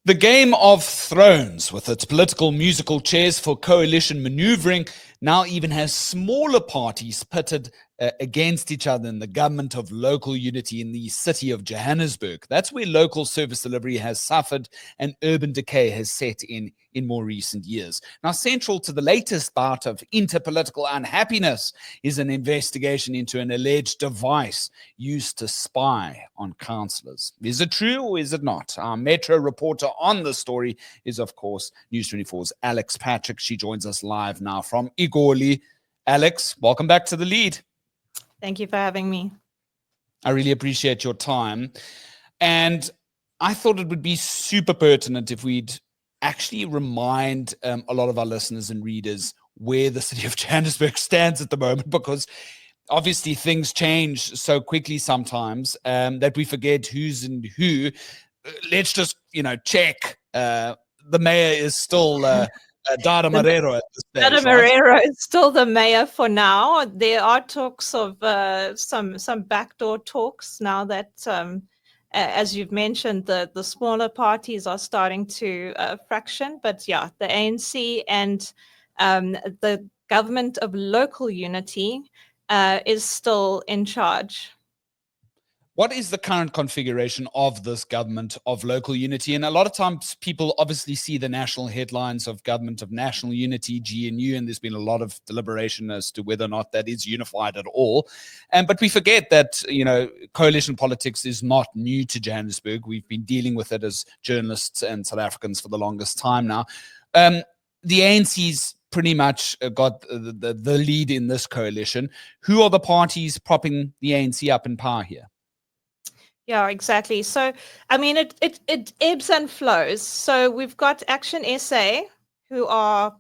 The Game of Thrones, with its political musical chairs for coalition maneuvering, now even has smaller parties pitted against each other in the government of local unity in the city of Johannesburg. That's where local service delivery has suffered and urban decay has set in more recent years. Now, central to the latest bout of interpolitical unhappiness is an investigation into an alleged device used to spy on councillors. Is it true or is it not? Our Metro reporter on the story is, of course, News 24's Alex Patrick. She joins us live now from Igoli. Alex, welcome back to The Lead. Thank you for having me. I really appreciate your time. And I thought it would be super pertinent if we'd actually remind a lot of our listeners and readers where the city of Johannesburg stands at the moment, because obviously things change so quickly sometimes that we forget who's and who. Let's just, check. The mayor is still Dada Marero at this stage. Dada Marero is still the mayor for now. There are talks of some backdoor talks now that, as you've mentioned, the smaller parties are starting to fraction. But yeah, the ANC and the government of local unity is still in charge. What is the current configuration of this government of local unity? And a lot of times people obviously see the national headlines of government of national unity, GNU, and there's been a lot of deliberation as to whether or not that is unified at all. But we forget that, coalition politics is not new to Johannesburg. We've been dealing with it as journalists and South Africans for the longest time now. The ANC's pretty much got the lead in this coalition. Who are the parties propping the ANC up in power here? Yeah, exactly. So, I mean, it ebbs and flows. So we've got Action SA, who are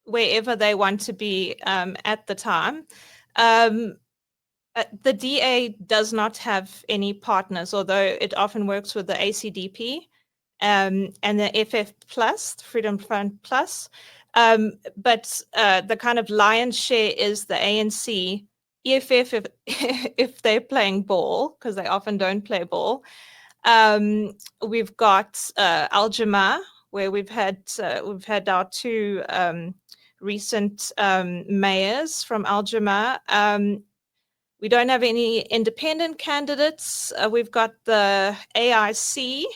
wherever they want to be at the time. The DA does not have any partners, although it often works with the ACDP and the FF Plus, Freedom Front Plus. But the kind of lion's share is the ANC. EFF, if they're playing ball, because they often don't play ball. We've got Al Jama, where we've had our two recent mayors from Al Jama. We don't have any independent candidates. We've got the AIC,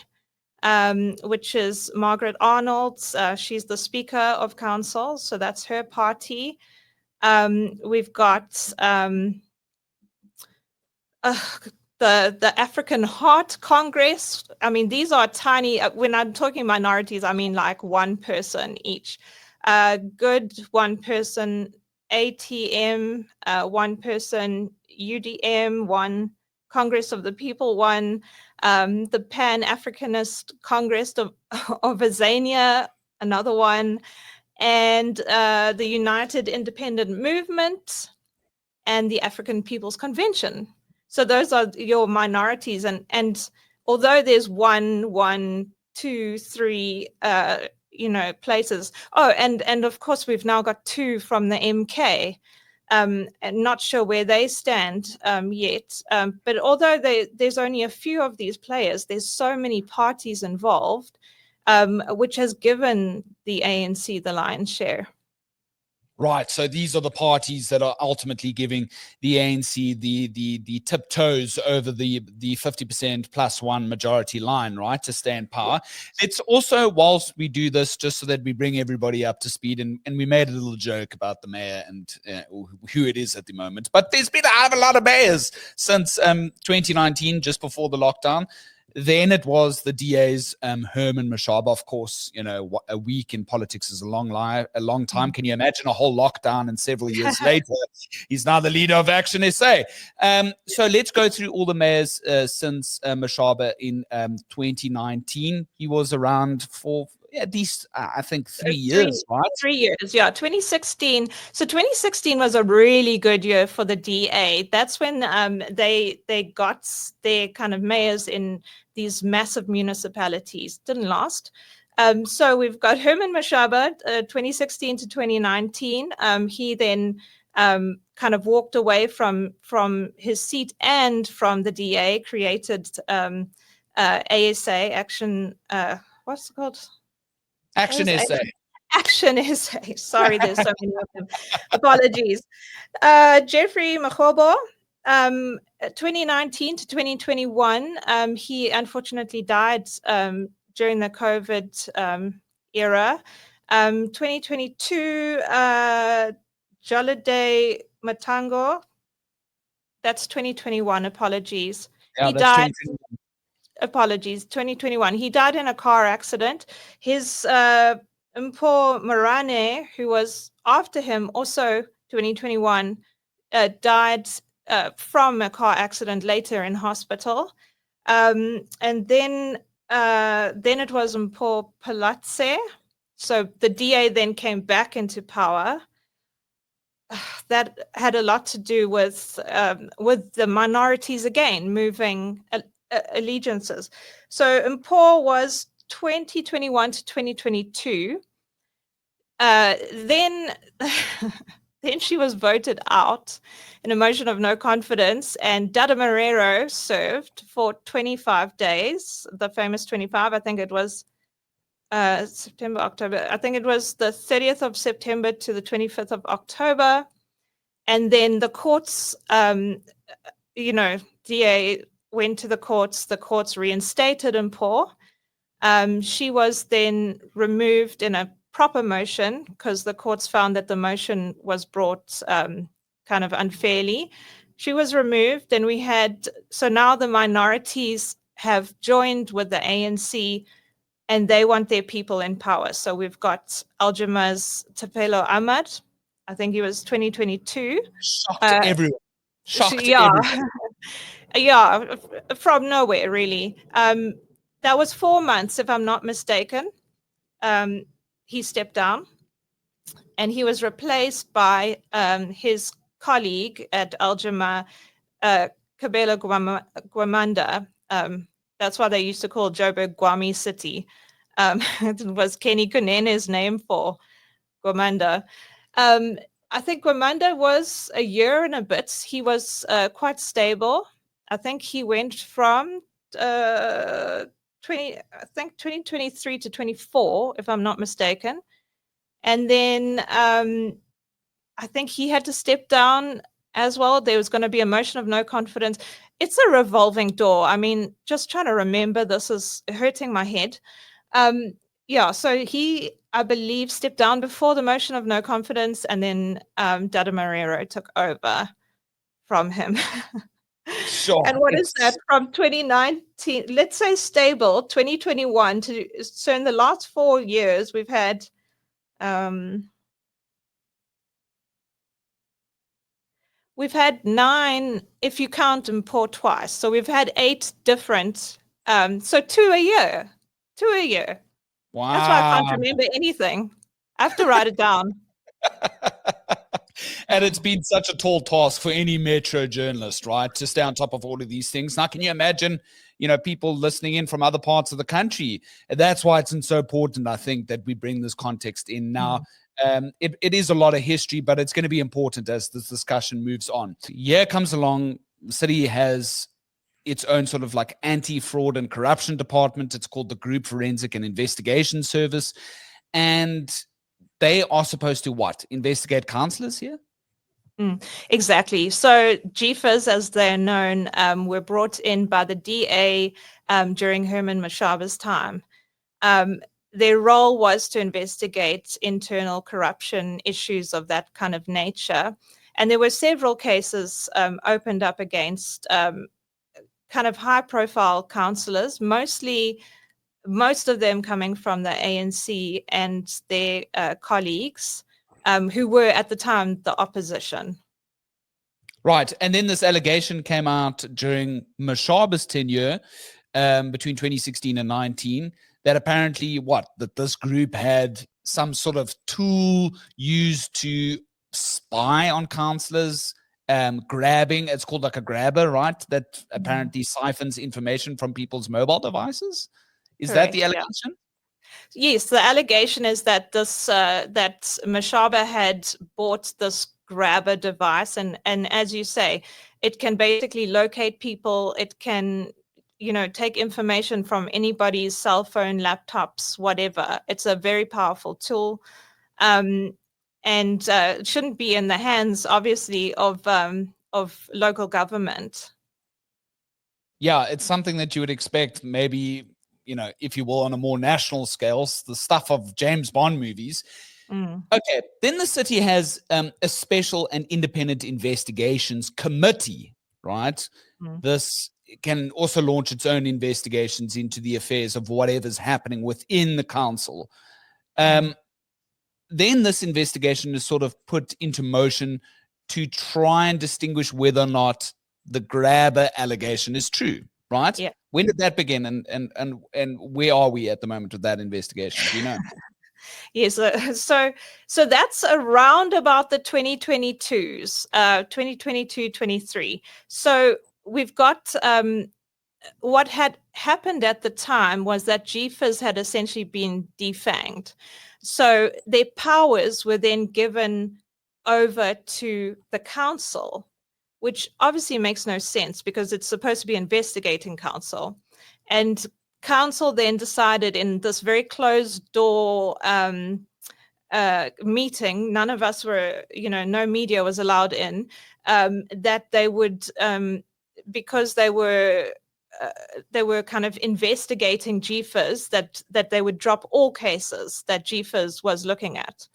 which is Margaret Arnold. She's the Speaker of Council, so that's her party. We've got the African Heart Congress. I mean, these are tiny. When I'm talking minorities, I mean like one person each. Good one person ATM, one person UDM, one Congress of the People, one the Pan-Africanist Congress of Azania, another one. And the United Independent Movement and the African People's Convention. So those are your minorities. And although there's one, two, three, places. Oh, and of course, we've now got two from the MK. And not sure where they stand yet. But although there's only a few of these players, there's so many parties involved, which has given the ANC the lion's share. Right. So these are the parties that are ultimately giving the ANC the tiptoes over the 50% plus one majority line, right, to stand power. It's also, whilst we do this, just so that we bring everybody up to speed, and we made a little joke about the mayor and who it is at the moment. But there's been a lot of mayors since 2019, just before the lockdown. Then it was the DA's Herman Mashaba. Of course, a week in politics is a long time. Can you imagine a whole lockdown and several years later, he's now the leader of Action SA. So let's go through all the mayors since Mashaba in 2019. He was around for at least, I think, 3 years, right? 3 years, yeah. 2016. So 2016 was a really good year for the DA. That's when they got their kind of mayors in these massive municipalities. Didn't last. So we've got Herman Mashaba, 2016 to 2019. He then kind of walked away from his seat and from the DA, created ASA, Action what's it called? Action Those essay. Action essay. Sorry, there's so many of them. Apologies. Jeffrey Mahobo, 2019 to 2021, he unfortunately died during the COVID era. 2022, Jolade Matango, that's 2021, apologies. Yeah, He that's died. 2021. Apologies, 2021. He died in a car accident. His Mpo Marane, who was after him, also 2021, died from a car accident later in hospital. And then it was Mpo Palatse. So the DA then came back into power. That had a lot to do with the minorities again moving allegiances. So Mpo was 2021 to 2022. Then then she was voted out in a motion of no confidence, and Dada Marrero served for 25 days, the famous 25. I think it was September, October. I think it was the 30th of September to the 25th of October. And then the courts, DA went to the courts reinstated Mpo. She was then removed in a proper motion because the courts found that the motion was brought kind of unfairly. She was removed, and so now the minorities have joined with the ANC, and they want their people in power. So we've got Aljama's Tapelo Ahmad. I think he was 2022. Shocked everyone. Shocked Yeah. everyone. Yeah, from nowhere, really. That was 4 months, if I'm not mistaken. He stepped down, and he was replaced by his colleague at Aljama, Kabela Gwamanda. That's why they used to call Joburg Gwami City. It was Kenny Canene's name for Gwamanda. I think Gwamanda was a year and a bit. He was quite stable. I think he went from 2023 to 24, if I'm not mistaken. And then I think he had to step down as well. There was going to be a motion of no confidence. It's a revolving door. I mean, just trying to remember this is hurting my head. Yeah, so he, I believe, stepped down before the motion of no confidence, and then Dada Marrero took over from him. Sure. And what is that from 2019? Let's say stable 2021 to so in the last 4 years we've had we've had 9 if you count Mpo twice. So we've had 8 different so 2 a year. 2 a year. Wow. That's why I can't remember anything. I have to write it down. And it's been such a tall task for any metro journalist, right, to stay on top of all of these things. Now, can you imagine, people listening in from other parts of the country? And that's why it's so important, I think, that we bring this context in now. It is a lot of history, but it's going to be important as this discussion moves on. Year comes along, the city has its own sort of like anti-fraud and corruption department. It's called the Group Forensic and Investigation Service. And they are supposed to what? Investigate councillors here? Exactly. So GFAs, as they're known, were brought in by the DA during Herman Mashaba's time. Their role was to investigate internal corruption issues of that kind of nature. And there were several cases opened up against kind of high-profile councillors, most of them coming from the ANC and their colleagues, who were at the time the opposition. Right. And then this allegation came out during Mashaba's tenure between 2016 and 19 that apparently that this group had some sort of tool used to spy on councillors, grabbing, it's called like a grabber, right? That apparently siphons information from people's mobile devices. Is Correct, that the allegation? Yeah. Yes, the allegation is that this that Mashaba had bought this grabber device, and as you say, it can basically locate people. It can, take information from anybody's cell phone, laptops, whatever. It's a very powerful tool. And it shouldn't be in the hands, obviously, of local government. Yeah, it's something that you would expect, maybe, if you will, on a more national scale, the stuff of James Bond movies. Okay, then the city has a special and independent investigations committee, right? This can also launch its own investigations into the affairs of whatever's happening within the council. Then this investigation is sort of put into motion to try and distinguish whether or not the grabber allegation is true, right? Yeah. When did that begin, and where are we at the moment with that investigation? Do you know? Yes, so that's around about the 2022s, 2022-23. So we've got what had happened at the time was that GFIS had essentially been defanged. So their powers were then given over to the council, which obviously makes no sense because it's supposed to be investigating council. And council then decided in this very closed door meeting, none of us were, no media was allowed in, that they would, because they were kind of investigating GFIS, that they would drop all cases that GFIS was looking at.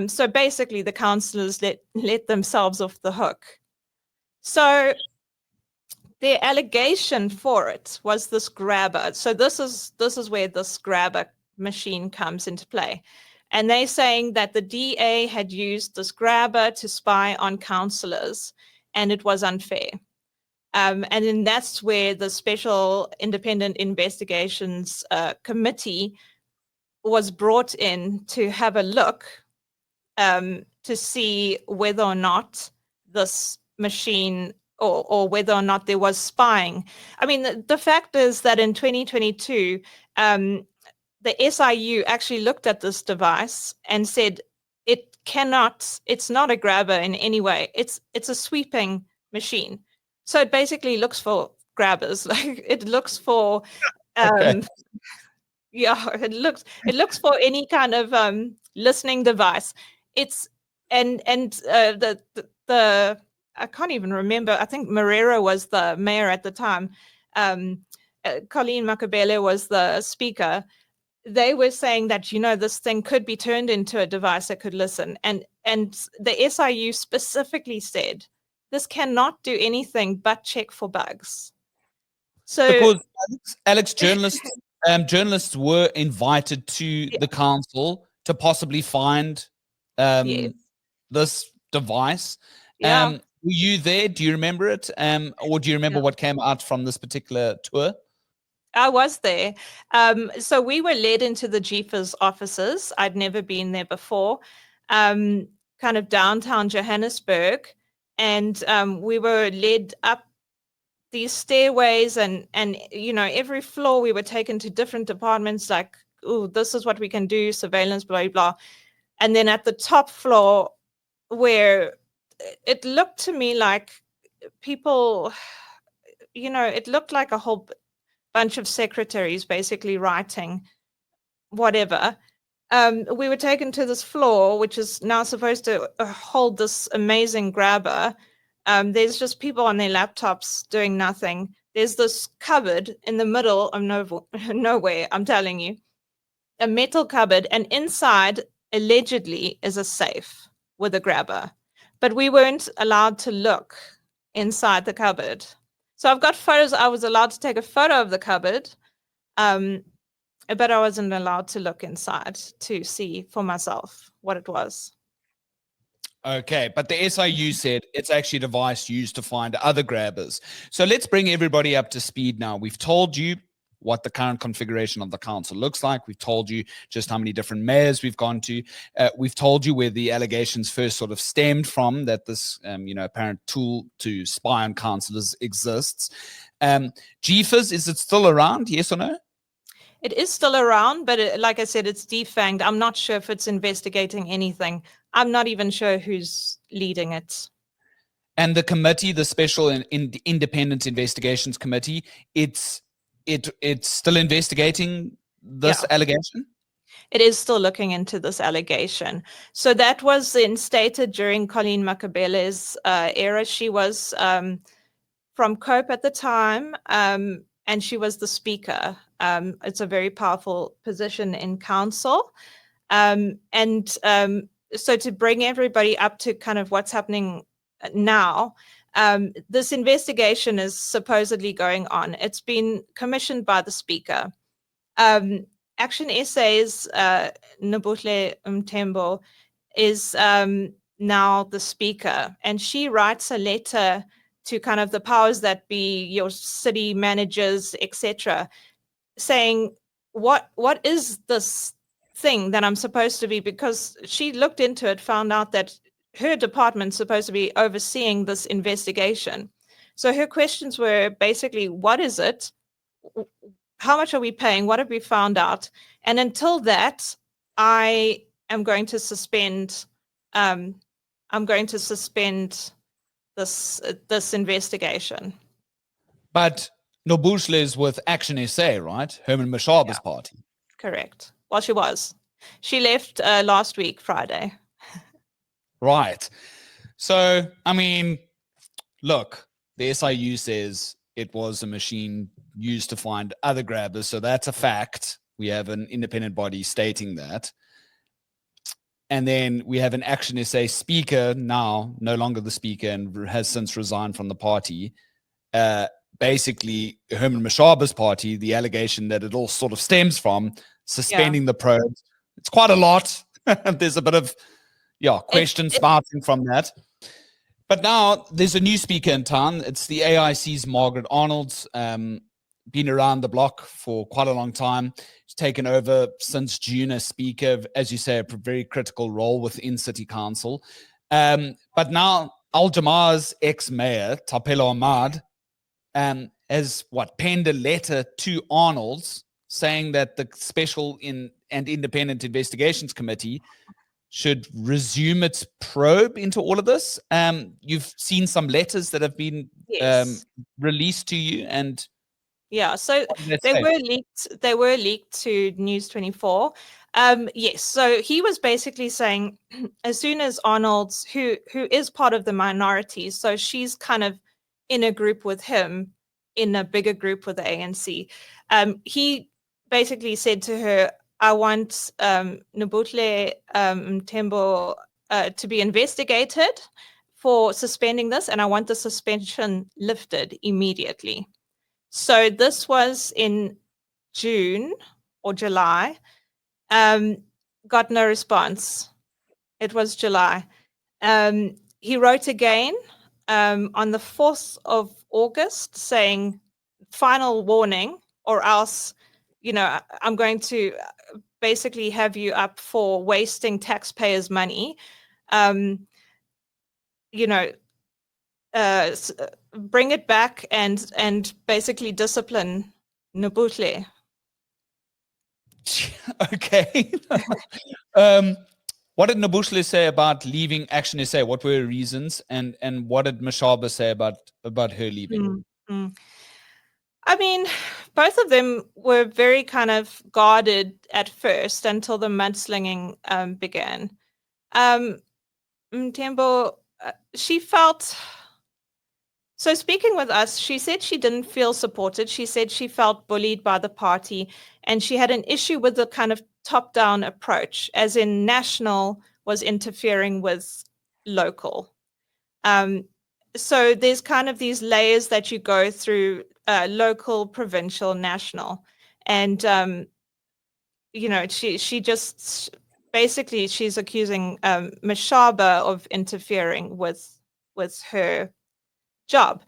So basically the councillors let themselves off the hook. So their allegation for it was this grabber. So this is where this grabber machine comes into play. And they're saying that the DA had used this grabber to spy on councillors, and it was unfair. And then that's where the Special Independent Investigations Committee was brought in to have a look to see whether or not this machine or whether or not there was spying. I mean, the fact is that in 2022, the SIU actually looked at this device and said it's not a grabber in any way. It's a sweeping machine. So it basically looks for grabbers. Like it looks for it looks for any kind of listening device. It's and the I can't even remember. I think Marrero was the mayor at the time. Colleen Makabele was the speaker. They were saying that, this thing could be turned into a device that could listen. And the SIU specifically said, this cannot do anything but check for bugs. So, because Alex, journalists were invited to the council to possibly find this device. Yeah. Were you there? Do you remember it? Or do you remember what came out from this particular tour? I was there. So we were led into the GFIS offices. I'd never been there before, kind of downtown Johannesburg. And we were led up these stairways and every floor we were taken to different departments like, oh, this is what we can do, surveillance, blah, blah. And then at the top floor where it looked to me like people, it looked like a whole bunch of secretaries basically writing whatever. We were taken to this floor, which is now supposed to hold this amazing grabber. There's just people on their laptops doing nothing. There's this cupboard in the middle of nowhere, I'm telling you. A metal cupboard, and inside, allegedly, is a safe with a grabber. But we weren't allowed to look inside the cupboard. So I've got photos. I was allowed to take a photo of the cupboard, but I wasn't allowed to look inside to see for myself what it was. Okay, but the SIU said it's actually a device used to find other grabbers. So let's bring everybody up to speed now. We've told you what the current configuration of the council looks like. We've told you just how many different mayors we've gone to. We've told you where the allegations first sort of stemmed from, that this apparent tool to spy on councillors exists. GFIS, is it still around, yes or no? It is still around, but like I said, it's defanged. I'm not sure if it's investigating anything. I'm not even sure who's leading it. And the committee, the Special and Independent Investigations Committee, it's it's still investigating this allegation? It is still looking into this allegation. So that was instated during Colleen Makabele's era. She was from COPE at the time, and she was the speaker. It's a very powerful position in council. So to bring everybody up to kind of what's happening now, this investigation is supposedly going on. It's been commissioned by the speaker. Action Essays, Nabuhle Mtembo, is now the speaker, and she writes a letter to kind of the powers that be, your city managers, etc., saying, what is this thing that I'm supposed to be, because she looked into it, found out that her department's supposed to be overseeing this investigation. So her questions were basically, what is it? How much are we paying? What have we found out? And until that, I am going to suspend. I'm going to suspend this investigation. But Nabushis is with Action SA, right? Herman Mashaba's party. Correct. Well, she was. She left last week, Friday. Right. So, I mean, look, the SIU says it was a machine used to find other grabbers. So that's a fact. We have an independent body stating that. And then we have an Action SA speaker, now no longer the speaker and has since resigned from the party. Basically, Herman Mashaba's party, the allegation that it all sort of stems from suspending the probe. It's quite a lot. There's a bit of questions spouting from that. But now there's a new speaker in town. It's the AIC's Margaret Arnold's, been around the block for quite a long time. She's taken over since June as speaker, as you say, a very critical role within City Council. But now Al Jamar's ex-mayor, Tapelo Ahmad, has penned a letter to Arnold's saying that the Special and Independent Investigations Committee should resume its probe into all of this. You've seen some letters that have been released to you, and so they were leaked. They were leaked to News 24. Yes, so he was basically saying, as soon as Arnold's, who is part of the minority, so she's kind of in a group with him, in a bigger group with the ANC. He basically said to her, I want Nabuhle Mtembo to be investigated for suspending this, and I want the suspension lifted immediately. So this was in June or July. Got no response. It was July. He wrote again on the 4th of August saying, final warning, or else, I'm going to basically have you up for wasting taxpayers' money. Bring it back and basically discipline Nabuhle. Okay. What did Nabushis say about leaving Action SA? What were her reasons, and what did Mashaba say about her leaving? Mm-hmm. I mean, both of them were very kind of guarded at first until the mudslinging began. Mtembo, she felt... So speaking with us, she said she didn't feel supported. She said she felt bullied by the party, and she had an issue with the kind of top-down approach, as in national was interfering with local. So there's kind of these layers that you go through, local, provincial, national. And, she just basically, she's accusing Mashaba of interfering with her job.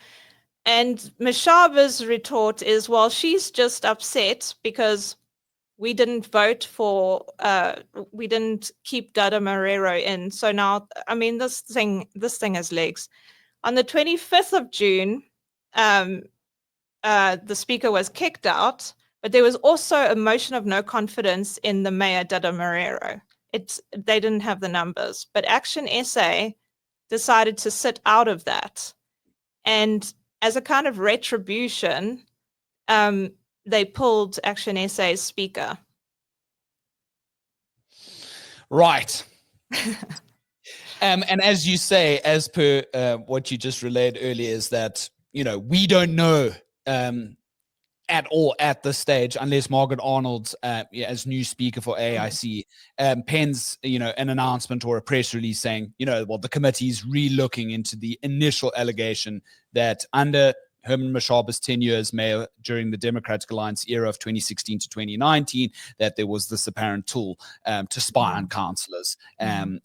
And Mashaba's retort is, well, she's just upset because we didn't vote for, we didn't keep Dada Marrero in. So now, I mean, this thing has legs. On the 25th of June, the speaker was kicked out, but there was also a motion of no confidence in the mayor, Dada Marrero. They didn't have the numbers, but Action SA decided to sit out of that. And as a kind of retribution, they pulled Action SA's speaker. Right. And as you say, as per what you just relayed earlier, is that, we don't know at all at this stage, unless Margaret Arnold, as new speaker for AIC, pens, an announcement or a press release saying, the committee's re-looking into the initial allegation that under Herman Mashaba's tenure as mayor during the Democratic Alliance era of 2016 to 2019, that there was this apparent tool to spy on councillors and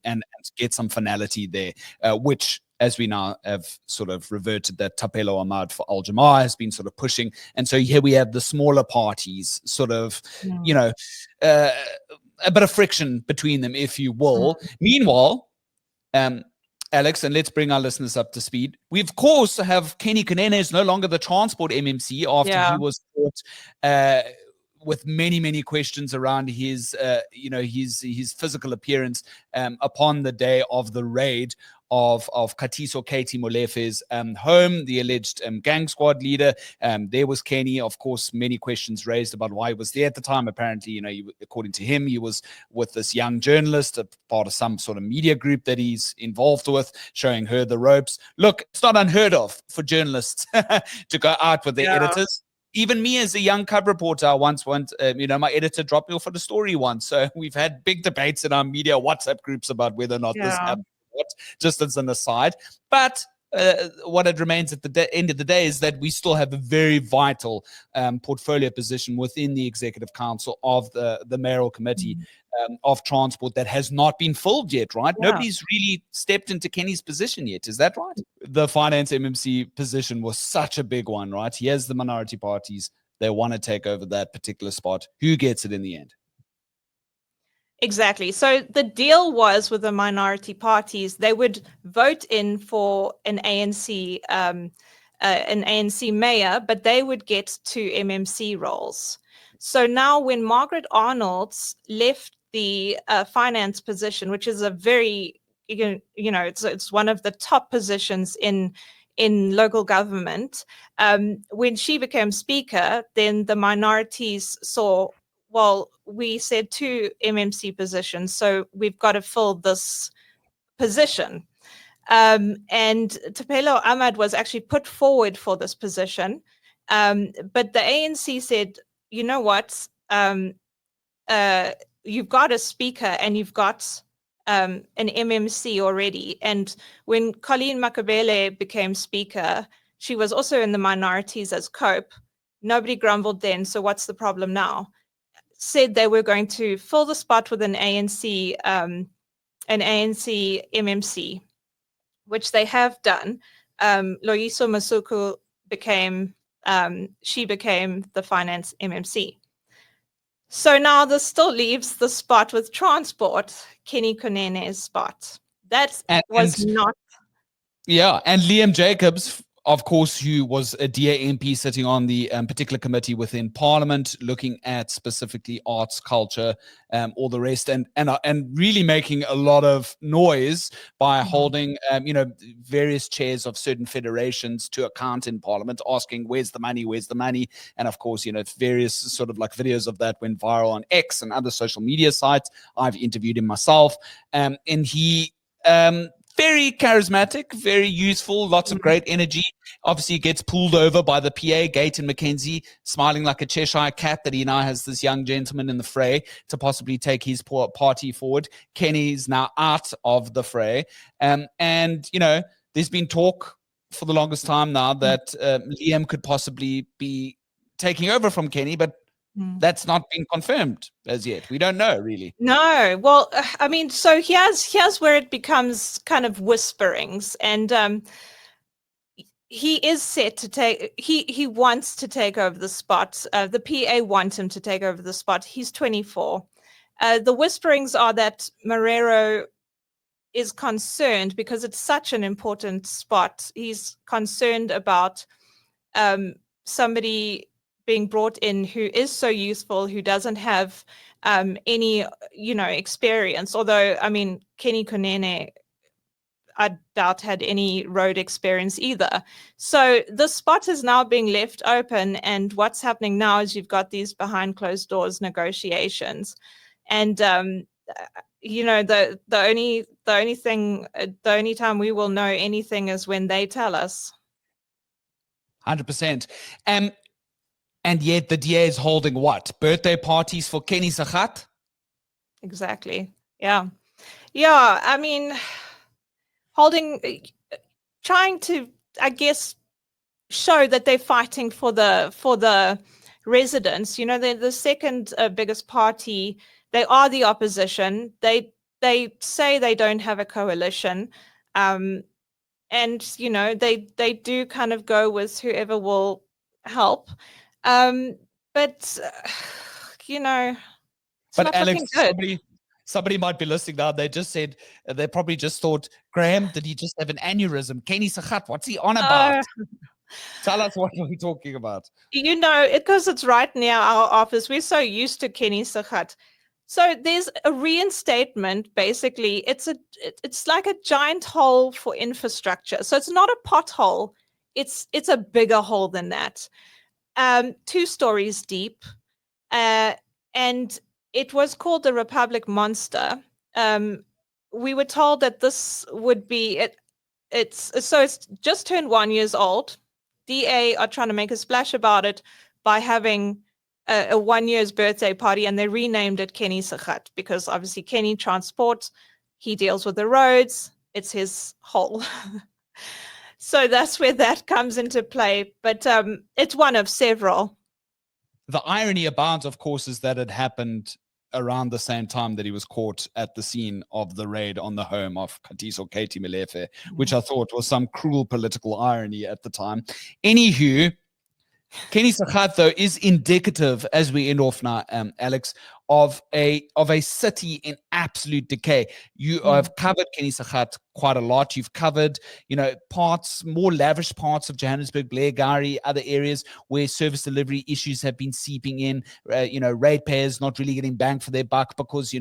get some finality there, which, as we now have sort of reverted, that Tapelo Ahmad for Al Jamaa has been sort of pushing. And so here we have the smaller parties sort of, a bit of friction between them, if you will. Meanwhile, Alex, and let's bring our listeners up to speed. We, of course, have Kenny Canen is no longer the transport MMC after he was caught with many, many questions around his, his physical appearance upon the day of the raid of Katiso Katie Molefe's home, the alleged gang squad leader. There was Kenny, of course, many questions raised about why he was there at the time. Apparently, according to him, he was with this young journalist, a part of some sort of media group that he's involved with, showing her the ropes. Look, it's not unheard of for journalists to go out with their editors. Even me as a young cub reporter, I once went, my editor dropped me off at a story once. So we've had big debates in our media WhatsApp groups about whether or not this happened. Just as an aside. But what it remains at the end of the day is that we still have a very vital portfolio position within the Executive Council of the Mayoral Committee of Transport that has not been filled yet, right? Nobody's really stepped into Kenny's position yet. Is that right? The Finance MMC position was such a big one, right? He has the minority parties. They want to take over that particular spot. Who gets it in the end? Exactly. So the deal was with the minority parties, they would vote in for an ANC mayor, but they would get 2 MMC roles. So now when Margaret Arnold left the finance position, which is a very, it's one of the top positions in local government, when she became speaker, then the minorities saw, well, we said 2 MMC positions, so we've got to fill this position. And Tapelo Ahmad was actually put forward for this position. But the ANC said, you know what, you've got a speaker and you've got an MMC already. And when Colleen Makabele became speaker, she was also in the minorities as COPE. Nobody grumbled then, so what's the problem now? Said they were going to fill the spot with an ANC MMC, which they have done. Loyiso Masuku became the finance MMC. So now this still leaves the spot with transport, Kenny Konene's spot. That was not. Yeah, and Liam Jacobs, of course, who was a DA MP sitting on the particular committee within Parliament, looking at specifically arts, culture, all the rest, and really making a lot of noise by holding, various chairs of certain federations to account in Parliament, asking, "Where's the money? Where's the money?" And of course, various sort of like videos of that went viral on X and other social media sites. I've interviewed him myself, and he. Very charismatic, very useful, lots of great energy. Obviously, gets pulled over by the PA, Gayton McKenzie, smiling like a Cheshire cat that he now has this young gentleman in the fray to possibly take his party forward. Kenny's now out of the fray. And, there's been talk for the longest time now that Liam could possibly be taking over from Kenny, but that's not been confirmed as yet. We don't know, really. No. Well, I mean, so here's where it becomes kind of whisperings. And he is set to take, he wants to take over the spot. The PA want him to take over the spot. He's 24. The whisperings are that Marrero is concerned because it's such an important spot. He's concerned about somebody being brought in who is so youthful, who doesn't have any, experience. Although, I mean, Kenny Konene, I doubt had any road experience either. So the spot is now being left open, and what's happening now is you've got these behind closed doors negotiations, and the only time we will know anything is when they tell us. 100%. And yet the DA is holding what? Birthday parties for Kenny Sagat? Exactly. Yeah. I mean, trying to, I guess, show that they're fighting for the residents. They're the second biggest party. They are the opposition. They say they don't have a coalition, and they do kind of go with whoever will help. But it's But not Alex, looking good. somebody might be listening now. They just said, they probably just thought, Graham, did he just have an aneurysm? Kenny Sagat, what's he on about? Tell us what we're talking about. Because it's right near our office, we're so used to Kenny Sagat. So there's a reinstatement. Basically, it's like a giant hole for infrastructure. So it's not a pothole. It's a bigger hole than that. 2 stories deep, and it was called the Republic Monster. We were told that this would be it. It's just turned 1 year old. DA are trying to make a splash about it by having a 1 year's birthday party, and they renamed it Kenny Sagat because obviously Kenny transports, he deals with the roads, it's his hole. So that's where that comes into play, but it's one of several. The irony abounds, of course, is that it happened around the same time that he was caught at the scene of the raid on the home of Katiso Katie Melefe, which I thought was some cruel political irony at the time. Anywho, Kenny Sagat, though, is indicative, as we end off now, Alex, of a city in absolute decay. You have covered Kenny Sagat quite a lot. You've covered, more lavish parts of Johannesburg, Blairgowrie, other areas where service delivery issues have been seeping in. Ratepayers not really getting bang for their buck because,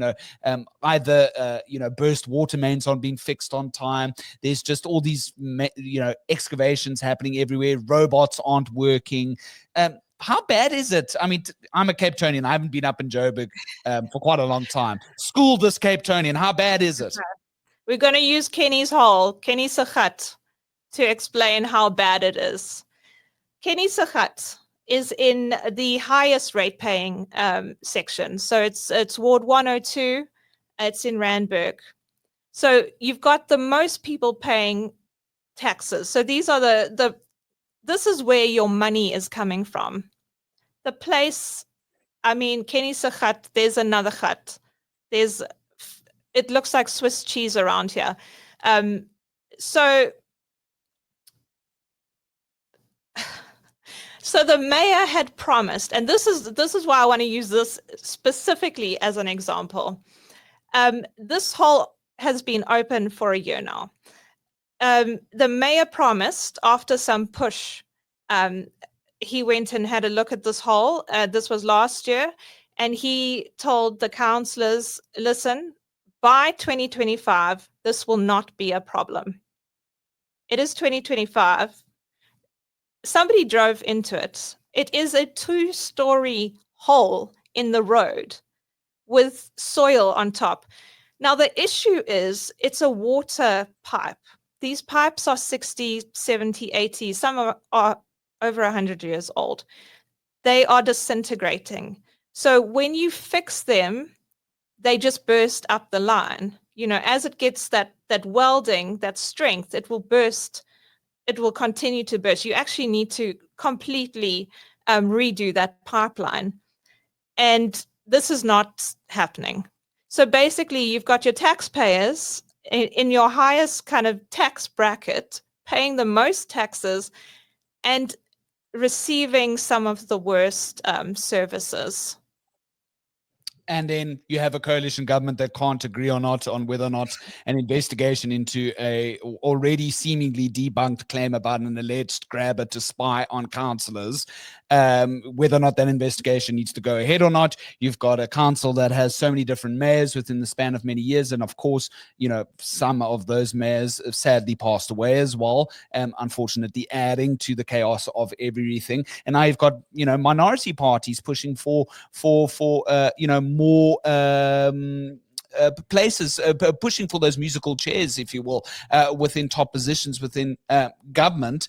either, burst water mains aren't being fixed on time. There's just all these, excavations happening everywhere. Robots aren't working. How bad is it? I mean, I'm a Cape Townian. I haven't been up in Joburg for quite a long time. School this Cape Townian. How bad is it? We're going to use Kenny's hole, Kenny Sagat, to explain how bad it is. Kenny Sagat is in the highest rate paying section. So it's Ward 102. It's in Randburg. So you've got the most people paying taxes. So these are this is where your money is coming from. The place, I mean, Kenny Sagat, there's another hut. It looks like Swiss cheese around here. So the mayor had promised, and this is why I want to use this specifically as an example. This hole has been open for a year now. The mayor promised after some push, he went and had a look at this hole. This was last year, and he told the councillors, listen, by 2025, this will not be a problem. It is 2025. Somebody drove into it. It is a 2-story hole in the road with soil on top. Now, the issue is it's a water pipe. These pipes are 60, 70, 80. Some are over 100 years old. They are disintegrating. So when you fix them, they just burst up the line. As it gets that welding, that strength, it will burst. It will continue to burst. You actually need to completely redo that pipeline. And this is not happening. So basically, you've got your taxpayers in your highest kind of tax bracket, paying the most taxes and receiving some of the worst services. And then you have a coalition government that can't agree or not on whether or not an investigation into a already seemingly debunked claim about an alleged grabber to spy on councillors, whether or not that investigation needs to go ahead or not. You've got a council that has so many different mayors within the span of many years. And of course, some of those mayors have sadly passed away as well, unfortunately adding to the chaos of everything. And now you've got, minority parties pushing for more places, pushing for those musical chairs, if you will, within top positions within government.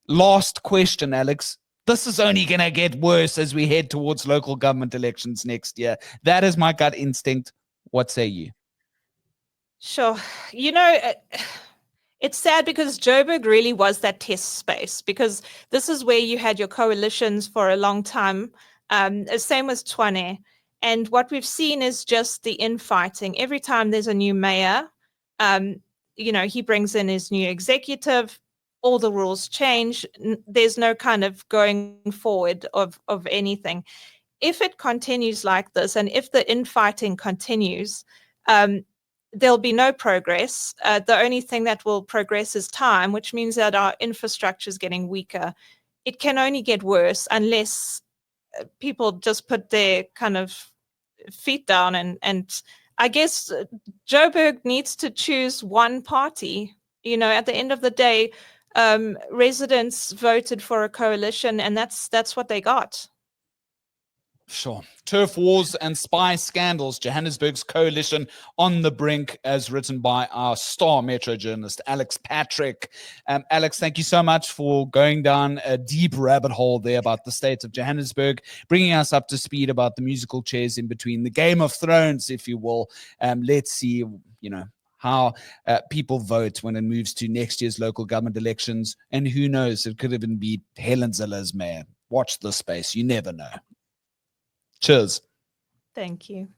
Last question, Alex. This is only going to get worse as we head towards local government elections next year. That is my gut instinct. What say you? Sure. It's sad because Joburg really was that test space, because this is where you had your coalitions for a long time. Same with Tshwane. And what we've seen is just the infighting. Every time there's a new mayor, he brings in his new executive, all the rules change. There's no kind of going forward of anything. If it continues like this, and if the infighting continues, there'll be no progress. The only thing that will progress is time, which means that our infrastructure is getting weaker. It can only get worse unless people just put their kind of feet down, and I guess Joburg needs to choose one party. At the end of the day, residents voted for a coalition, and that's what they got. Sure. Turf wars and spy scandals. Johannesburg's coalition on the brink, as written by our star Metro journalist, Alex Patrick. Alex, thank you so much for going down a deep rabbit hole there about the state of Johannesburg, bringing us up to speed about the musical chairs in between, the Game of Thrones, if you will. Let's see, how people vote when it moves to next year's local government elections. And who knows, it could even be Helen Zille as mayor. Watch this space. You never know. Cheers. Thank you.